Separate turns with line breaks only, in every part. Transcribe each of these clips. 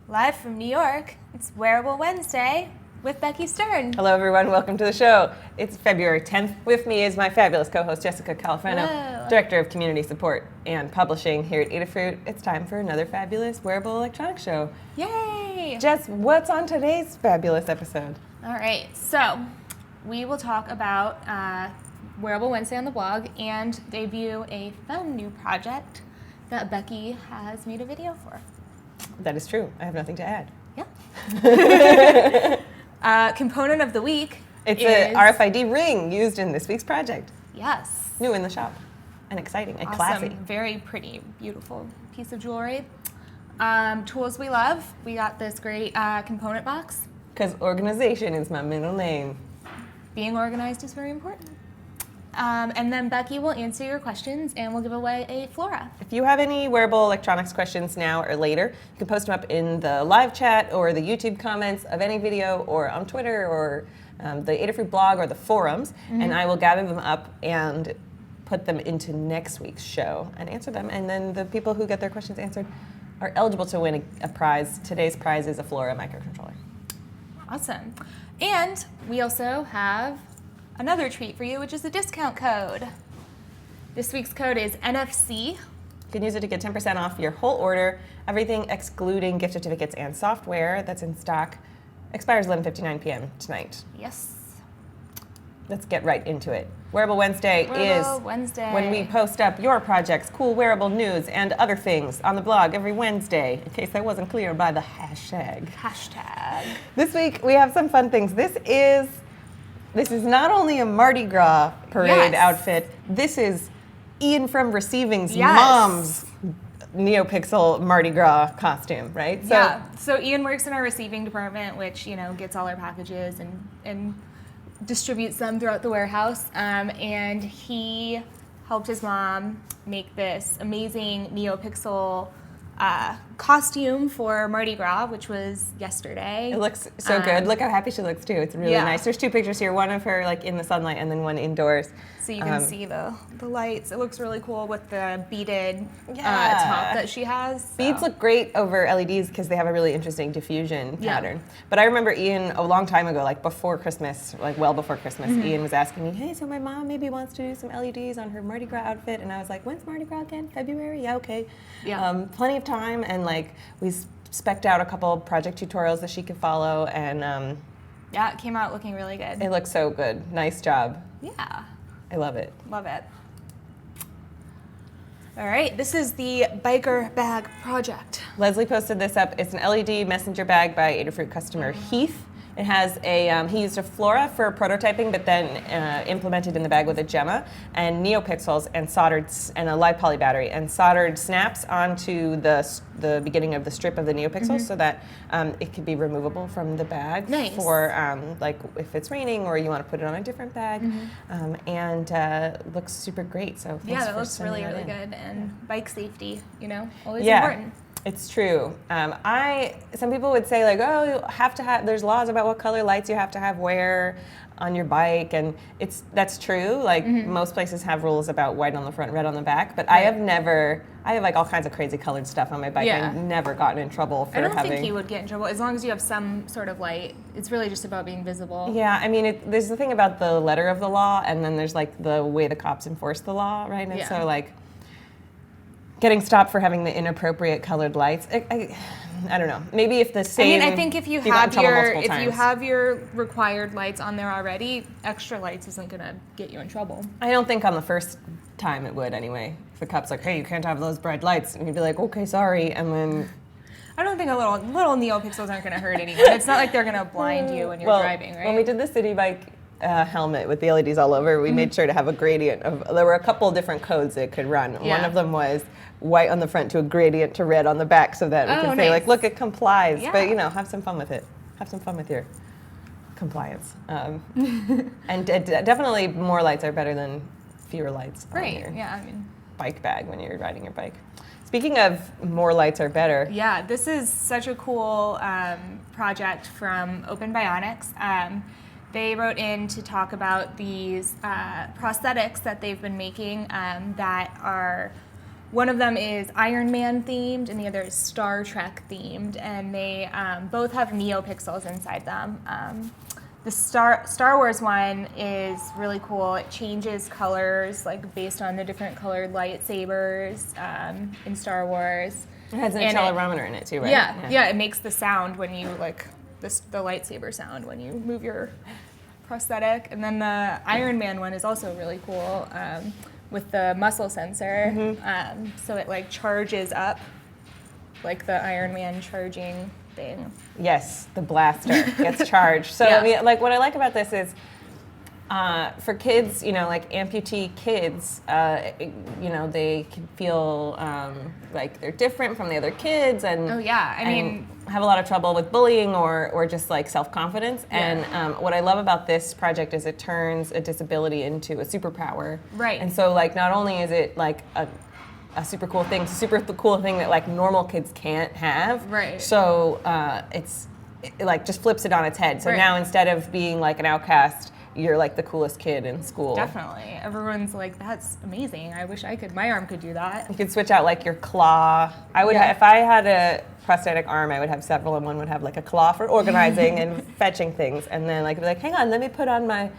Live from New York, it's Wearable Wednesday with Becky Stern.
Hello everyone, welcome to the show. It's February 10th. With me is my fabulous co-host Jessica Califano,
Hello.
Director of Community Support and Publishing here at Adafruit. It's time for another fabulous Wearable Electronics show.
Yay!
Jess, what's on today's fabulous episode?
All right, so we will talk about Wearable Wednesday on the blog and debut a fun new project that Becky has made a video for.
That is true. I have nothing to add.
Yeah. Component of the week
It's
is
a RFID ring used in this week's project.
Yes.
New in the shop. And exciting and
Awesome.
classy.
Very pretty, beautiful piece of jewelry. Tools we love. We got this great component box.
Because organization is my middle name.
Being organized is very important. And then Becky will answer your questions and we'll give away a Flora.
If you have any wearable electronics questions now or later, you can post them up in the live chat or the YouTube comments of any video or on Twitter or the Adafruit blog or the forums, and I will gather them up and put them into next week's show and answer them. And then the people who get their questions answered are eligible to win a prize. Today's prize is a Flora microcontroller.
Awesome. And we also have another treat for you, which is a discount code. This week's code is NFC.
You can use it to get 10% off your whole order. Everything excluding gift certificates and software that's in stock expires 11:59 p.m. tonight.
Yes.
Let's get right into it. Wearable Wednesday
Wearable
is
Wednesday.
when we post up your projects, cool wearable news, and other things on the blog every Wednesday, in case that wasn't clear by the hashtag.
Hashtag.
This week we have some fun things. This is not only a Mardi Gras parade outfit, this is Ian from Receiving's mom's NeoPixel Mardi Gras costume, right?
So Ian works in our receiving department, which, gets all our packages and distributes them throughout the warehouse. And he helped his mom make this amazing NeoPixel costume for Mardi Gras, which was yesterday.
It looks so good. Look how happy she looks too. It's really nice. There's two pictures here, one of her like in the sunlight and then one indoors.
So you can see the lights. It looks really cool with the beaded top that she has. So.
Beads look great over LEDs because they have a really interesting diffusion pattern. But I remember Ian a long time ago, like before Christmas, like well before Christmas, Ian was asking me, hey, so my mom maybe wants to do some LEDs on her Mardi Gras outfit. And I was like, when's Mardi Gras again? February? Yeah, okay.
Yeah.
Plenty of time. And like we spec'd out a couple project tutorials that she could follow. And
yeah, it came out looking really good.
It looks so good. Nice job.
Yeah.
I love it.
Love it. All right, this is the biker bag project.
Leslie posted this up. It's an LED messenger bag by Adafruit customer Heath. It has he used a Flora for prototyping, but then implemented in the bag with a Gemma and NeoPixels and soldered, and a live poly battery, and soldered snaps onto the beginning of the strip of the NeoPixels so that it can be removable from the bag for like if it's raining or you want to put it on a different bag, and looks super great. So
yeah, that looks really good, and bike safety, always
yeah.
important.
It's true. Some people would say like, oh, you have to have. There's laws about what color lights you have to have wear on your bike, and that's true. Like most places have rules about white on the front, red on the back. But I have like all kinds of crazy colored stuff on my bike.
Yeah.
I've never gotten in trouble for having.
I don't think you would get in trouble as long as you have some sort of light. It's really just about being visible.
Yeah, I mean, there's the thing about the letter of the law, and then there's like the way the cops enforce the law, right? And so like. Getting stopped for having the inappropriate colored lights. I don't know. Maybe if the same.
I think if you have your required lights on there already, extra lights isn't gonna get you in trouble.
I don't think on the first time it would anyway. If the cop's like, hey, you can't have those bright lights, and you'd be like, okay, sorry, and then.
I don't think little NeoPixels aren't gonna hurt anyone. It's not like they're gonna blind you when you're driving, right?
When we did the city bike helmet with the LEDs all over, we made sure to have a gradient there were a couple different codes it could run.
Yeah.
One of them was white on the front to a gradient to red on the back, so that we can say like, look, it complies. Yeah. But have some fun with it. Have some fun with your compliance. And definitely more lights are better than fewer lights.
Right.
On your
Yeah. I mean,
bike bag when you're riding your bike. Speaking of more lights are better.
Yeah, this is such a cool project from Open Bionics. They wrote in to talk about these prosthetics that they've been making that are One of them is Iron Man themed, and the other is Star Trek themed, and they both have NeoPixels inside them. The Star Wars one is really cool. It changes colors like based on the different colored lightsabers in Star Wars.
It has an accelerometer in it too, right?
Yeah, it makes the sound when you like the lightsaber sound when you move your prosthetic. And then the Iron Man one is also really cool with the muscle sensor. So it like charges up like the Iron Man charging thing.
Yes, the blaster gets charged. So
Yeah.
I mean, like what I like about this is for kids, you know, like amputee kids, you know, they can feel like they're different from the other kids, and
I mean,
have a lot of trouble with bullying or just like self-confidence. And what I love about this project is it turns a disability into a superpower.
Right.
And so like not only is it like a super cool thing, super cool thing that like normal kids can't have.
Right.
So it like just flips it on its head. So
Right.
now instead of being like an outcast, you're like the coolest kid in school.
Definitely. Everyone's like, that's amazing. I wish my arm could do that.
You could switch out like your claw. I would if I had a prosthetic arm, I would have several, and one would have like a claw for organizing and fetching things, and then like be like, hang on, let me put on my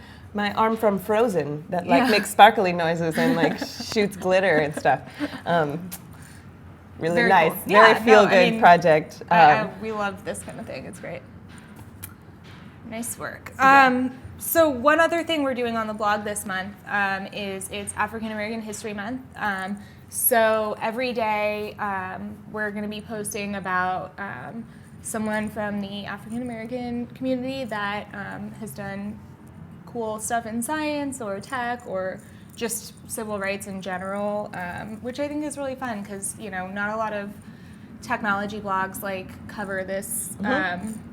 arm from Frozen that like makes sparkly noises and like shoots glitter and stuff. Really
Very
nice,
cool.
very feel-good project.
We love this kind of thing. It's great. Nice work.
Yeah.
So one other thing we're doing on the blog this month is it's African American History Month. So every day we're going to be posting about someone from the African American community that has done cool stuff in science or tech or just civil rights in general, which I think is really fun because, you know, not a lot of technology blogs like cover this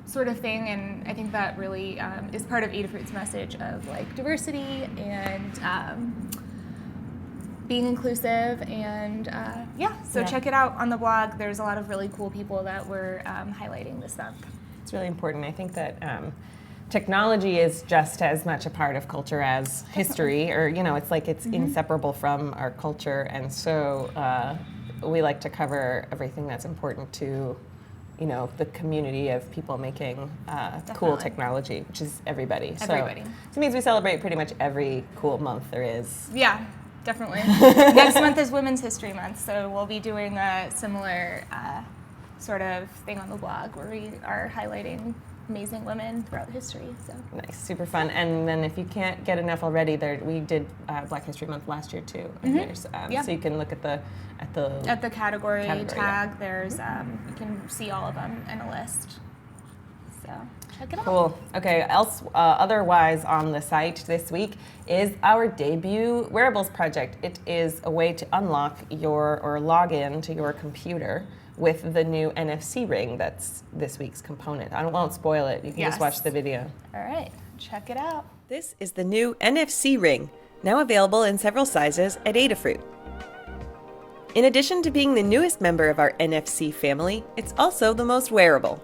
sort of thing, and I think that really is part of Adafruit's message of like diversity and being inclusive, and check it out on the blog. There's a lot of really cool people that we're highlighting this month.
It's really important. I think that technology is just as much a part of culture as history, or you know, it's like it's inseparable from our culture, and so we like to cover everything that's important to, you know, the community of people making cool technology, which is everybody.
Everybody.
So it means we celebrate pretty much every cool month there is.
Yeah, definitely. Next month is Women's History Month, so we'll be doing a similar sort of thing on the blog where we are highlighting amazing women throughout history. So
Nice, super fun. And then if you can't get enough already, we did Black History Month last year too. And there's, so you can look at the
category tag. There's you can see all of them in a list. So check it out.
Cool. Okay. Otherwise on the site this week is our debut wearables project. It is a way to unlock or log in to your computer with the new NFC Ring that's this week's component. I won't spoil it. You can just watch the video.
All right, check it out.
This is the new NFC Ring, now available in several sizes at Adafruit. In addition to being the newest member of our NFC family, it's also the most wearable.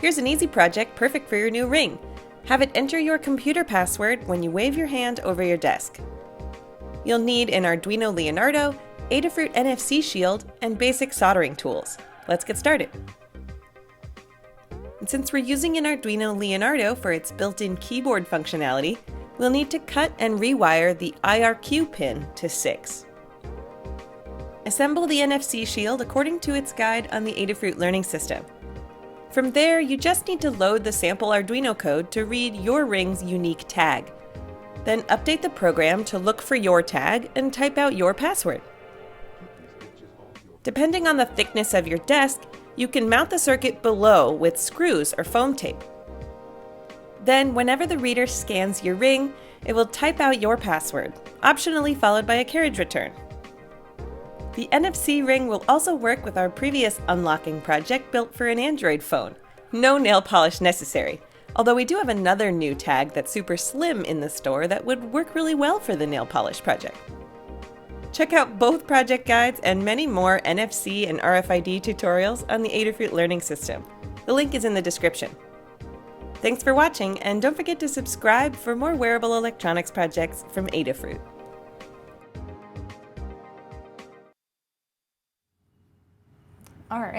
Here's an easy project perfect for your new ring. Have it enter your computer password when you wave your hand over your desk. You'll need an Arduino Leonardo, Adafruit NFC Shield, and basic soldering tools. Let's get started. And since we're using an Arduino Leonardo for its built-in keyboard functionality, we'll need to cut and rewire the IRQ pin to 6. Assemble the NFC Shield according to its guide on the Adafruit Learning System. From there, you just need to load the sample Arduino code to read your ring's unique tag. Then update the program to look for your tag and type out your password. Depending on the thickness of your desk, you can mount the circuit below with screws or foam tape. Then, whenever the reader scans your ring, it will type out your password, optionally followed by a carriage return. The NFC Ring will also work with our previous unlocking project built for an Android phone. No nail polish necessary, although we do have another new tag that's super slim in the store that would work really well for the nail polish project. Check out both project guides and many more NFC and RFID tutorials on the Adafruit Learning System. The link is in the description. Thanks for watching, and don't forget to subscribe for more wearable electronics projects from Adafruit.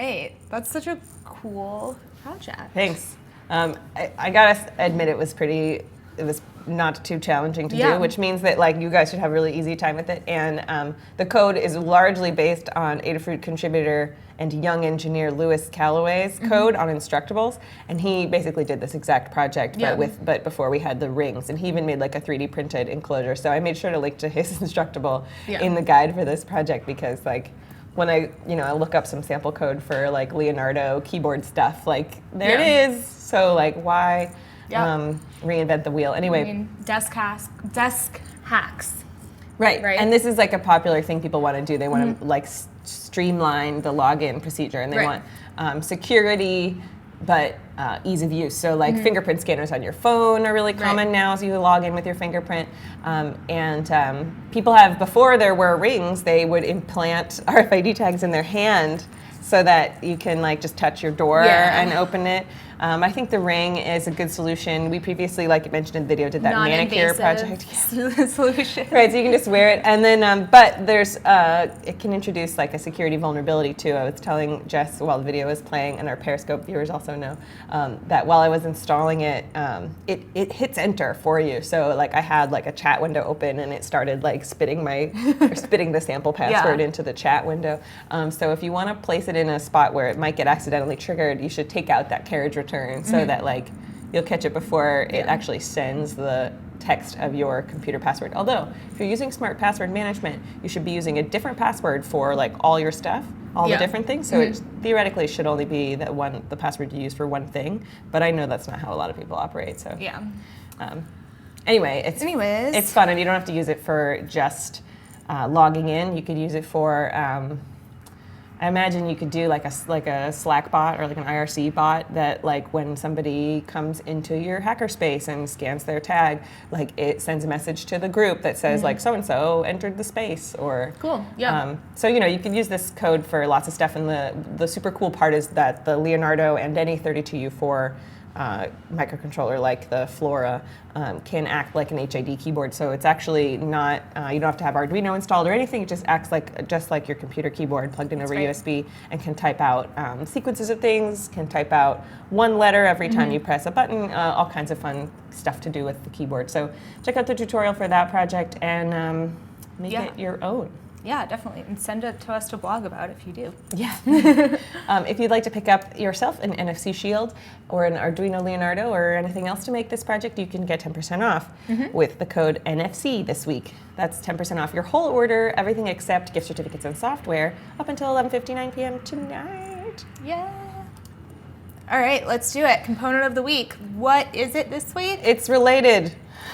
right. That's such a cool project.
Thanks. I gotta admit it was not too challenging to do, which means that like you guys should have a really easy time with it. And the code is largely based on Adafruit contributor and young engineer Lewis Calloway's code on Instructables, and he basically did this exact project, but before we had the rings, and he even made like a 3D printed enclosure. So I made sure to link to his Instructable in the guide for this project, because like when I look up some sample code for like Leonardo keyboard stuff, like there it is. So like why reinvent the wheel? Anyway,
I mean, desk hacks.
Right. And this is like a popular thing people want to do. They want to like streamline the login procedure, and they want security, but ease of use. So like fingerprint scanners on your phone are really common now, so you log in with your fingerprint. People have, before there were rings, they would implant RFID tags in their hand so that you can like just touch your door and open it. I think the ring is a good solution. We previously, like you mentioned in the video, did that manicure project.
Solution.
Right, so you can just wear it, and then, but there's, it can introduce like a security vulnerability too. I was telling Jess while the video was playing, and our Periscope viewers also know, that while I was installing it, it hits enter for you. So like I had like a chat window open, and it started like spitting the sample password into the chat window. So if you want to place it in a spot where it might get accidentally triggered, you should take out that carriage return so that like you'll catch it before it actually sends the text of your computer password. Although if you're using smart password management, you should be using a different password for like all your stuff, all the different things. So it theoretically should only be the password you use for one thing. But I know that's not how a lot of people operate. So anyway, it's fun, and you don't have to use it for just logging in. You could use it for I imagine you could do like a Slack bot or like an IRC bot that like when somebody comes into your hackerspace and scans their tag, like it sends a message to the group that says like so-and-so entered the space, or so you can use this code for lots of stuff. And the super cool part is that the Leonardo and any 32U4 microcontroller like the Flora can act like an HID keyboard. So it's actually not, you don't have to have Arduino installed or anything. It just acts just like your computer keyboard plugged in over USB, and can type out sequences of things, can type out one letter every time you press a button, all kinds of fun stuff to do with the keyboard. So check out the tutorial for that project and make it your own.
Yeah, definitely. And send it to us to blog about if you do.
Yeah. If you'd like to pick up yourself an NFC Shield or an Arduino Leonardo or anything else to make this project, you can get 10% off with the code NFC this week. That's 10% off your whole order, everything except gift certificates and software, up until 11:59 p.m. tonight.
Yeah. All right, let's do it. Component of the week. What is it this week?
It's related.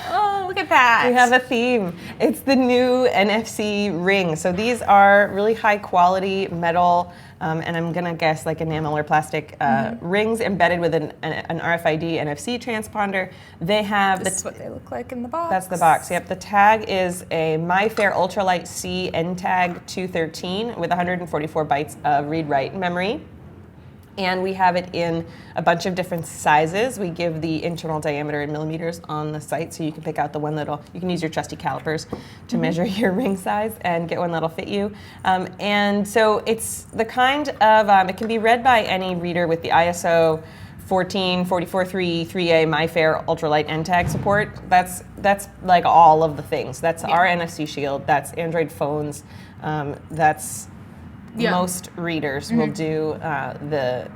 Oh, look at that.
We have a theme. It's the new Nfc Ring. So these are really high quality metal, and I'm gonna guess like enamel or plastic rings embedded with an RFID NFC transponder. They have
This is what they look like in the box.
That's the box, yep. The tag is a MyFair Ultralight C NTAG 213 with 144 bytes of read-write memory. And we have it in a bunch of different sizes. We give the internal diameter in millimeters on the site, so you can pick out the one you can use your trusty calipers to measure your ring size and get one that'll fit you. And so it's the kind of, it can be read by any reader with the ISO 14443 3A MyFair Ultralight NTAG support. That's like all of the things. That's our NFC Shield, that's Android phones, that's most readers will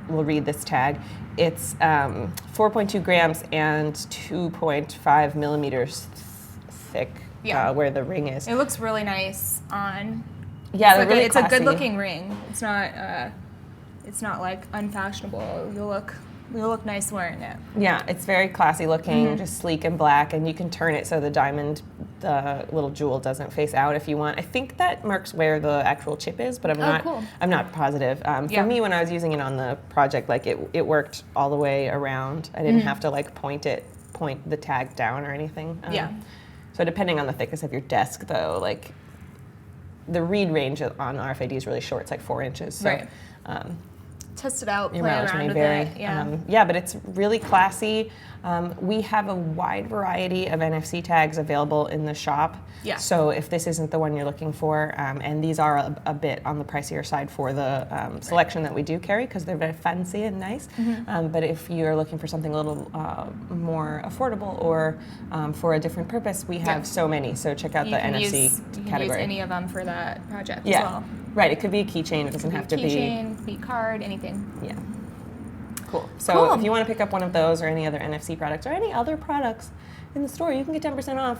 will read this tag. It's 4.2 grams and 2.5 millimeters thick where the ring is.
It looks really nice on.
Yeah,
It's a good looking ring. It's not like unfashionable. You'll look nice wearing it.
Yeah, it's very classy looking, just sleek and black, and you can turn it so the little jewel doesn't face out if you want. I think that marks where the actual chip is, but I'm not positive. For me, when I was using it on the project, like it worked all the way around. I didn't have to like point the tag down or anything. So depending on the thickness of your desk, though, like the read range on RFID is really short. It's like 4 inches. So,
test it out,
Your
play
mileage
around
may
with
vary.
it. Yeah.
Yeah, but it's really classy. We have a wide variety of NFC tags available in the shop.
Yeah.
So if this isn't the one you're looking for, and these are a bit on the pricier side for the selection that we do carry because they're very fancy and nice. But if you're looking for something a little more affordable or for a different purpose, we have so many. So check out the NFC
you can
category.
use any of them for that project
Yeah.
as well.
Right. It could be a keychain. It doesn't have to be.
Keychain, be card, anything.
Yeah. Cool. So
Cool.
if you want to pick up one of those or any other NFC products or any other products in the store, you can get 10% off.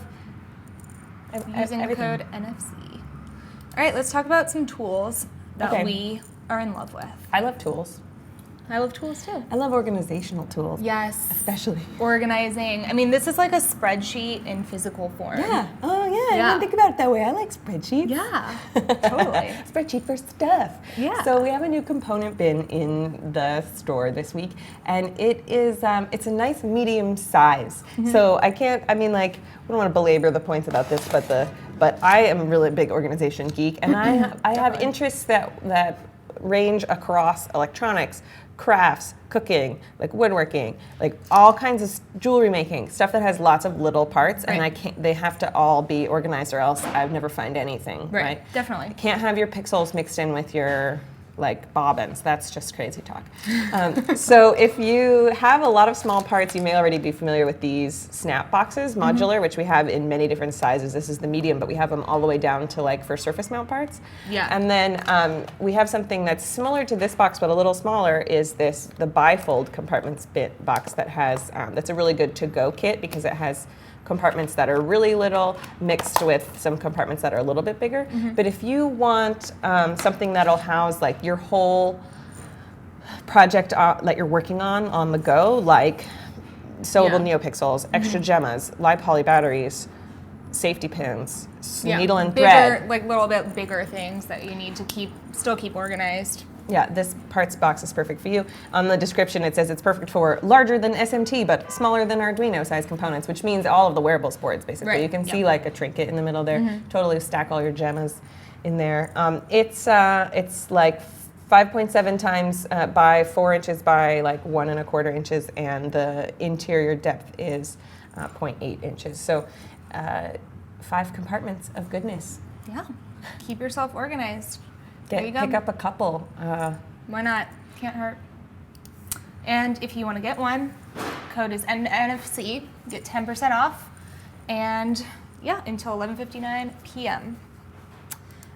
Using the
everything.
code NFC. All right, let's talk about some tools that we are in love with.
I love tools.
I love tools too.
I love organizational tools.
Yes.
Especially.
Organizing. I mean, this is like a spreadsheet in physical form.
Yeah. Oh, yeah. I
Yeah.
didn't think about it that way. I like spreadsheets.
Yeah, totally.
Spreadsheet for stuff.
Yeah.
So we have a new component bin in the store this week, and it is it's a nice medium size. So I don't want to belabor the points about this, but I am a really big organization geek, and I have
Definitely.
interests that range across electronics, crafts, cooking, like woodworking, like all kinds of jewelry making, stuff that has lots of little parts, and they have to all be organized or else I'd never find anything, right?
Definitely.
Can't have your pixels mixed in with your like bobbins. That's just crazy talk. So if you have a lot of small parts, you may already be familiar with these snap boxes, modular, which we have in many different sizes. This is the medium, but we have them all the way down to like for surface mount parts.
Yeah.
And then we have something that's similar to this box, but a little smaller, is the Bifold Compartments Bit Box that has, that's a really good to-go kit because it has compartments that are really little mixed with some compartments that are a little bit bigger. But if you want something that'll house like your whole project that you're working on the go, like sewable neopixels, extra gemmas, live poly batteries, safety pins, needle and thread.
Like little bit bigger things that you need to still keep organized.
Yeah, this parts box is perfect for you. On the description, it says it's perfect for larger than SMT, but smaller than Arduino size components, which means all of the wearables boards, basically.
Right,
You can see like a trinket in the middle there. Totally stack all your gemmas in there. It's like 5.7 times by 4 inches by like 1.25 inches, and the interior depth is 0.8 inches. So 5 compartments of goodness.
Yeah. Keep yourself organized. There you go.
Pick up a couple.
Why not? Can't hurt. And if you want to get one, code is NFC. Get 10% off. And yeah, until 11:59 p.m.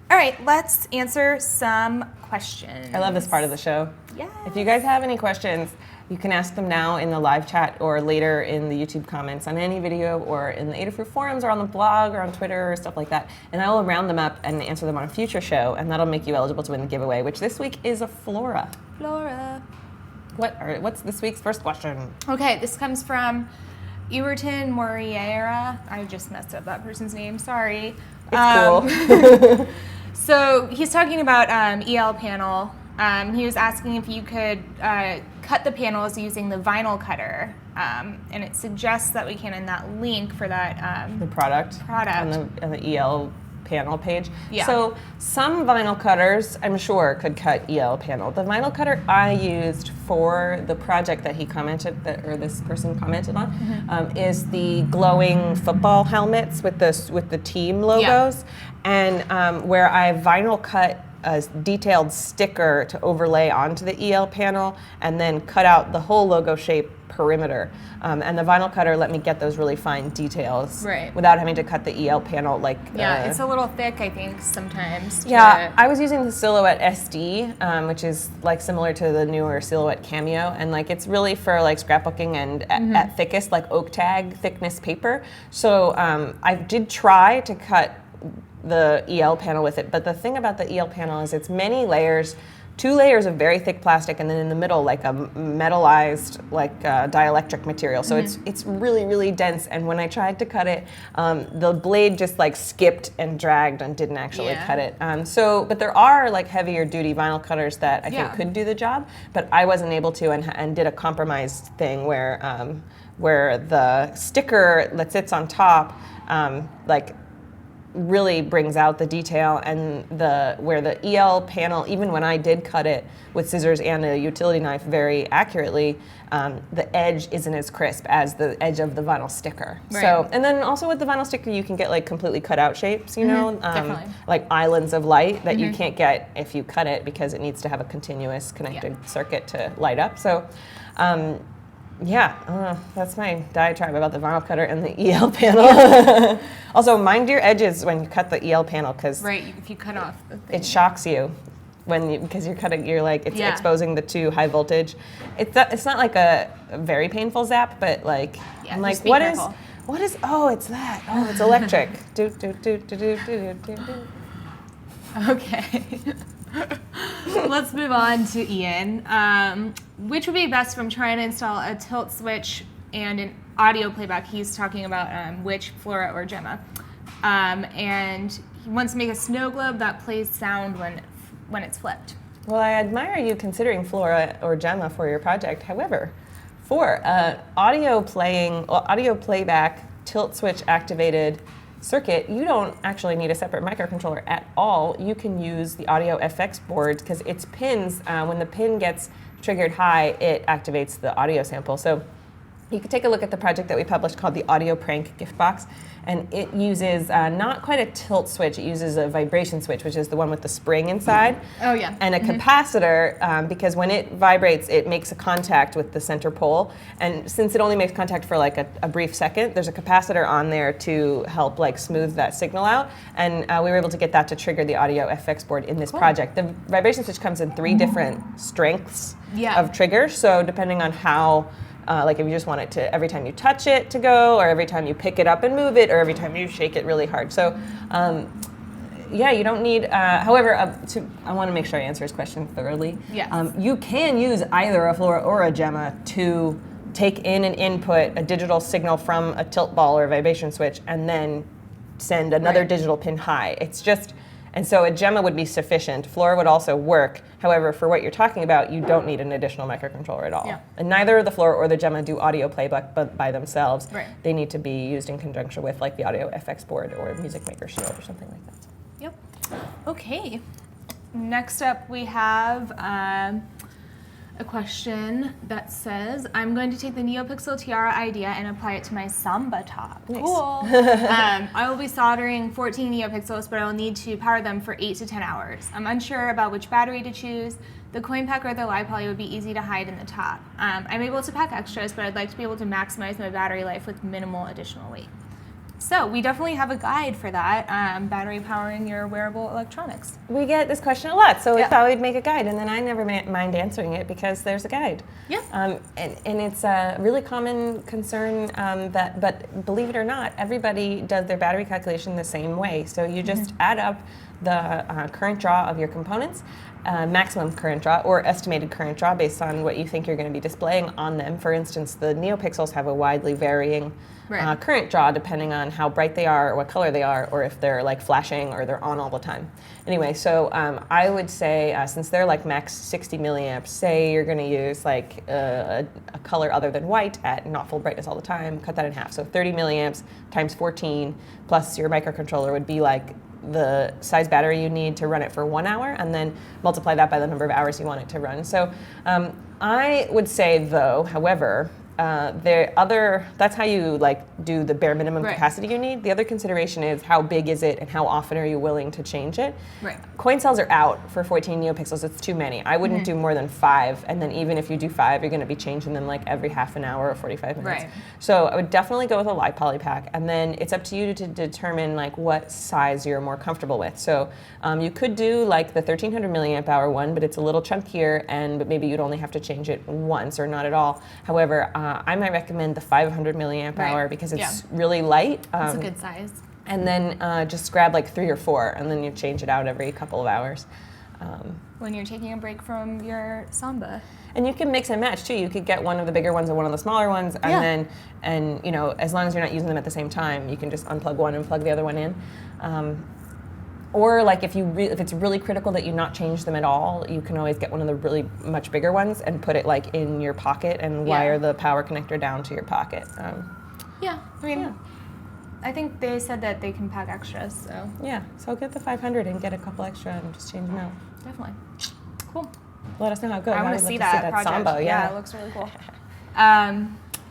All right, let's answer some questions.
I love this part of the show.
Yeah.
If you guys have any questions, you can ask them now in the live chat or later in the YouTube comments on any video or in the Adafruit forums or on the blog or on Twitter or stuff like that. And I will round them up and answer them on a future show, and that'll make you eligible to win the giveaway, which this week is a Flora.
Flora.
What's this week's first question?
Okay, this comes from Ewerton Moriera. I just messed up that person's name. Sorry.
It's cool.
So he's talking about EL panel. He was asking if you could cut the panels using the vinyl cutter, and it suggests that we can in that link for that
The product. On the EL panel page.
Yeah.
So some vinyl cutters, I'm sure, could cut EL panel. The vinyl cutter I used for the project that he commented, this person commented on, is the glowing football helmets with the team logos, and where I vinyl cut a detailed sticker to overlay onto the EL panel and then cut out the whole logo shape perimeter. And the vinyl cutter let me get those really fine details without having to cut the EL panel like...
it's a little thick, I think, sometimes.
Yeah, I was using the Silhouette SD, which is like similar to the newer Silhouette Cameo, and like it's really for like scrapbooking and at thickest, like oak tag thickness paper. So I did try to cut the EL panel with it, but the thing about the EL panel is it's many layers, 2 layers of very thick plastic, and then in the middle like a metallized like dielectric material. So it's really, really dense, and when I tried to cut it, the blade just like skipped and dragged and didn't actually cut it. But there are like heavier duty vinyl cutters that I think could do the job, but I wasn't able to, and did a compromised thing where really brings out the detail and where the EL panel, even when I did cut it with scissors and a utility knife very accurately, the edge isn't as crisp as the edge of the vinyl sticker.
Right.
So, and then also with the vinyl sticker, you can get like completely cut out shapes, you know,
definitely.
like islands of light that you can't get if you cut it because it needs to have a continuous connected circuit to light up. So, that's my diatribe about the vinyl cutter and the EL panel. Also, mind your edges when you cut the EL panel because
if you cut off the thing.
it shocks you because you're cutting. You're like it's exposing the too high voltage. It's not like a very painful zap, but like I'm like what is? Oh, it's that. Oh, it's electric. do do do do do do do do.
Okay. Let's move on to Ian. Which would be best from trying to install a tilt switch and an audio playback? He's talking about which, Flora or Gemma. And he wants to make a snow globe that plays sound when it's flipped.
Well, I admire you considering Flora or Gemma for your project. However, for audio playback, tilt switch activated circuit, you don't actually need a separate microcontroller at all. You can use the audio FX board because its pins, when the pin gets triggered high, it activates the audio sample. So you can take a look at the project that we published called the Audio Prank Gift Box, and it uses not quite a tilt switch, it uses a vibration switch, which is the one with the spring inside.
Oh, yeah.
And a capacitor, because when it vibrates, it makes a contact with the center pole. And since it only makes contact for like a brief second, there's a capacitor on there to help like smooth that signal out. And we were able to get that to trigger the audio FX board in this project. The vibration switch comes in 3 different strengths of trigger. So depending on how, like if you just want it to, every time you touch it to go, or every time you pick it up and move it, or every time you shake it really hard. So you don't need, however, I want to make sure I answer his question thoroughly.
Yes.
You can use either a Flora or a Gemma to take in and input a digital signal from a tilt ball or a vibration switch and then send another digital pin high. It's just, and so a Gemma would be sufficient. Flora would also work. However, for what you're talking about, you don't need an additional microcontroller at all.
Yeah.
And neither the Flora or the Gemma do audio playback by themselves.
Right.
They need to be used in conjunction with like the Audio FX board or Music Maker Shield or something like that.
Yep. Okay. Next up, we have a question that says, I'm going to take the NeoPixel Tiara idea and apply it to my Samba top.
Nice.
Cool. I will be soldering 14 NeoPixels, but I will need to power them for 8 to 10 hours. I'm unsure about which battery to choose. The coin pack or the live poly would be easy to hide in the top. I'm able to pack extras, but I'd like to be able to maximize my battery life with minimal additional weight. So we definitely have a guide for that, battery powering your wearable electronics.
We get this question a lot, so we thought we'd make a guide, and then I never mind answering it because there's a guide.
Yeah.
And it's a really common concern but believe it or not, everybody does their battery calculation the same way. So you just add up the current draw of your components, maximum current draw or estimated current draw based on what you think you're going to be displaying on them. For instance, the NeoPixels have a widely varying current draw depending on how bright they are, or what color they are, or if they're like flashing or they're on all the time. Anyway, so I would say since they're like max 60 milliamps, say you're going to use like a color other than white at not full brightness all the time, cut that in half. So 30 milliamps times 14 plus your microcontroller would be like the size battery you need to run it for 1 hour, and then multiply that by the number of hours you want it to run. So I would say though, however, that's how you like do the bare minimum capacity you need. The other consideration is how big is it and how often are you willing to change it. Right. Coin cells are out for 14 NeoPixels. It's too many. I wouldn't do more than 5, and then even if you do 5, you're going to be changing them like every half an hour or 45 minutes. Right. So I would definitely go with a live poly pack, and then it's up to you to determine like what size you're more comfortable with. So you could do like the 1300 milliamp hour one, but it's a little chunkier, but maybe you'd only have to change it once or not at all. However, I might recommend the 500 milliamp hour because it's really light.
It's a good size.
And then just grab like 3 or 4, and then you change it out every couple of hours.
When you're taking a break from your Samba.
And you can mix and match too. You could get one of the bigger ones and one of the smaller ones, and then, you know, as long as you're not using them at the same time, you can just unplug one and plug the other one in. Or like if it's really critical that you not change them at all, you can always get one of the really much bigger ones and put it like in your pocket and wire the power connector down to your pocket.
I mean, I think they said that they can pack extras, so
Yeah, so get the 500 and get a couple extra and just change them out.
definitely. Cool.
Let us know how it goes.
I want
would
to
love
see that project.
Sambo,
Yeah, it looks really cool.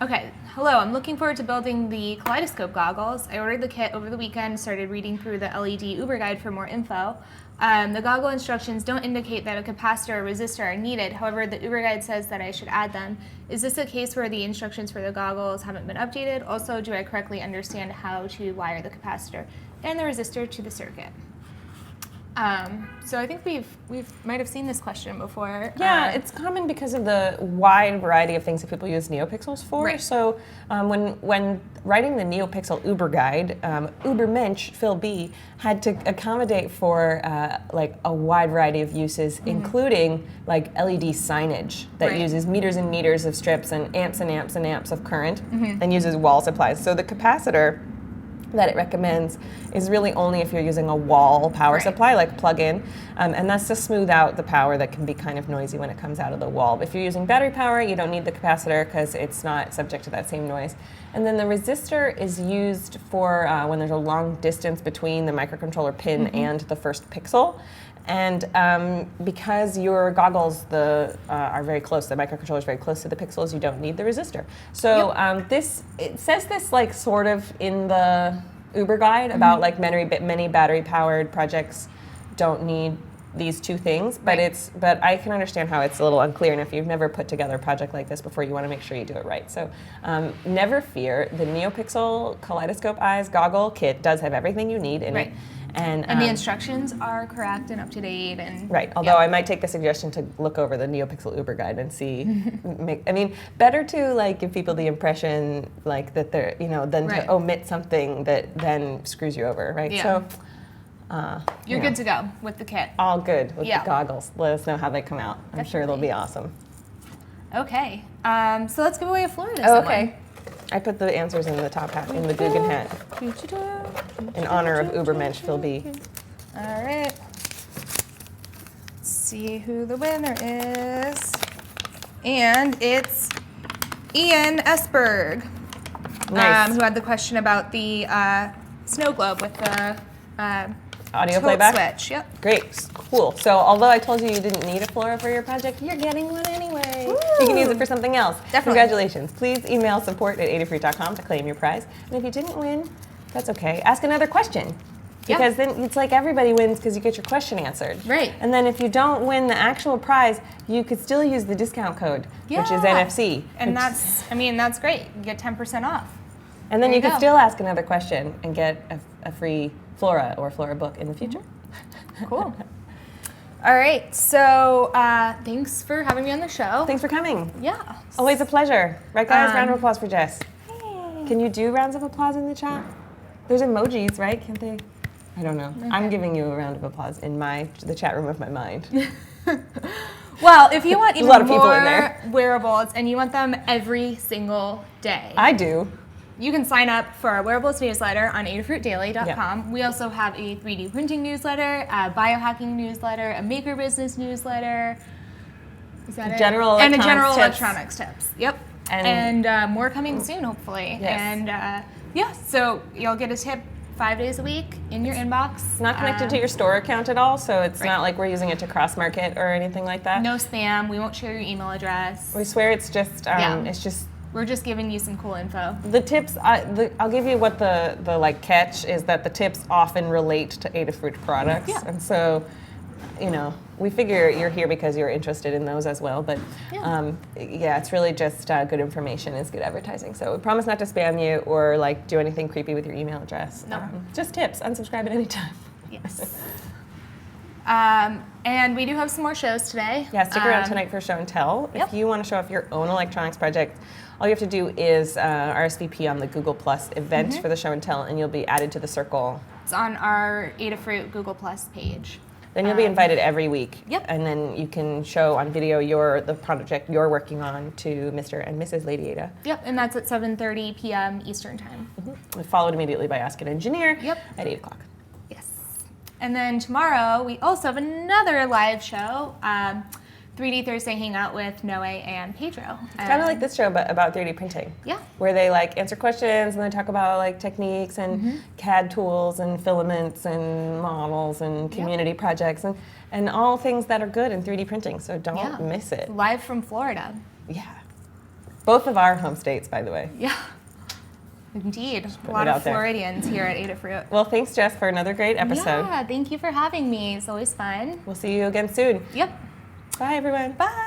Okay, hello. I'm looking forward to building the kaleidoscope goggles. I ordered the kit over the weekend, started reading through the LED Uber guide for more info. The goggle instructions don't indicate that a capacitor or resistor are needed. However, the Uber guide says that I should add them. Is this a case where the instructions for the goggles haven't been updated? Also, do I correctly understand how to wire the capacitor and the resistor to the circuit? So I think we might have seen this question before.
Yeah, it's common because of the wide variety of things that people use NeoPixels for.
Right.
So when writing the NeoPixel Uber guide, Ubermensch Phil B had to accommodate for like a wide variety of uses, including like LED signage that
Right.
uses meters and meters of strips and amps and amps and amps of current, and uses wall supplies. So the capacitor that it recommends is really only if you're using a wall power
Right.
supply, like plug-in, and that's to smooth out the power that can be kind of noisy when it comes out of the wall. But if you're using battery power, you don't need the capacitor because it's not subject to that same noise. And then the resistor is used for when there's a long distance between the microcontroller pin and the first pixel. And because your goggles are very close, the microcontroller is very close to the pixels, you don't need the resistor. So it says this like sort of in the Uber guide about like many battery-powered projects don't need these two things, but
Right.
but I can understand how it's a little unclear, and if you've never put together a project like this before, you want to make sure you do it right. So never fear, the NeoPixel Kaleidoscope Eyes goggle kit does have everything you need in
Right.
it. And
the instructions are correct and up to date. And
right, although I might take the suggestion to look over the NeoPixel Uber guide and see. Better to like give people the impression like that they're than
Right.
to omit something that then screws you over, right?
Yeah.
So
You're good to go with the kit.
all good with
Yeah.
the goggles. Let us know how they come out. I'm sure they'll be awesome.
Okay. So let's give away a floor to
Oh,
someone.
okay. I put the answers in the top hat, in the Guggen hat, in honor of Ubermensch Phil B.
All right. Let's see who the winner is. And it's Ian Esberg,
Nice.
who had the question about the snow globe with the
Audio
tilt
playback?
switch. Yep.
Great, cool. So although I told you didn't need a Flora for your project, you're getting one anyway. You can use it for something else.
Definitely.
Congratulations. Please email support@adafruit.com to claim your prize. And if you didn't win, that's okay. Ask another question.
Yeah.
Because then it's like everybody wins because you get your question answered.
Right.
And then if you don't win the actual prize, you could still use the discount code, which is
Yeah.
NFC.
And
which-
that's great. You get 10% off.
And then
There
you
you
could
go.
still ask another question and get a free Flora or Flora book in the future.
Cool. All right. So thanks for having me on the show.
Thanks for coming.
Yeah.
Always a pleasure. Right, guys? Round of
Um,
applause for Jess. Can you do rounds of applause in the chat? There's emojis, right? Can't they? I don't know. I'm giving you a round of applause in the chat room of my mind.
Well, if you want even
lot of people in
more
there.
wearables and you want them every single day,
I do.
you can sign up for our wearables newsletter on adafruitdaily.com. We also have a 3D printing newsletter, a biohacking newsletter, a maker business newsletter. Is that it?
General
and a
electronics
general
tips.
electronics tips. Yep.
And-
And more coming soon, hopefully.
Yes.
And so you'll get a tip 5 days a week in your inbox.
It's not connected to your store account at all, so it's
Right.
not like we're using it to cross-market or anything like that.
No spam. We won't share your email address.
We swear it's just,
Yeah.
it's just
We're just giving you some cool info.
the tips. I'll give you what the like catch is that the tips often relate to Adafruit products,
Yeah.
and so, we figure you're here because you're interested in those as well. But
Yeah.
it's really just good information is good advertising. So we promise not to spam you or like do anything creepy with your email address.
No.
Just tips. Unsubscribe at any time.
Yes. And we do have some more shows today.
Yeah, stick around tonight for show and tell.
Yep.
If you want to show off your own electronics project, all you have to do is RSVP on the Google Plus event for the show and tell, and you'll be added to the circle.
It's on our Adafruit Google Plus page.
Then you'll be invited every week.
Yep.
And then you can show on video the project you're working on to Mr. and Mrs. Lady Ada.
Yep, and that's at 7:30 p.m. Eastern Time.
Followed immediately by Ask an Engineer
Yep.
at 8 o'clock.
Yes. And then tomorrow we also have another live show. 3D Thursday hangout with Noe and Pedro.
Kind of like this show, but about 3D printing.
Yeah.
Where they like answer questions and then talk about like techniques and CAD tools and filaments and models and community projects and all things that are good in 3D printing. So don't miss it.
Live from Florida.
Yeah. Both of our home states, by the way.
Yeah. Indeed. A
it
lot
out
of
there.
Floridians here at Adafruit.
Well, thanks, Jess, for another great episode.
Yeah, thank you for having me. It's always fun.
We'll see you again soon.
Yep.
Bye, everyone.
Bye.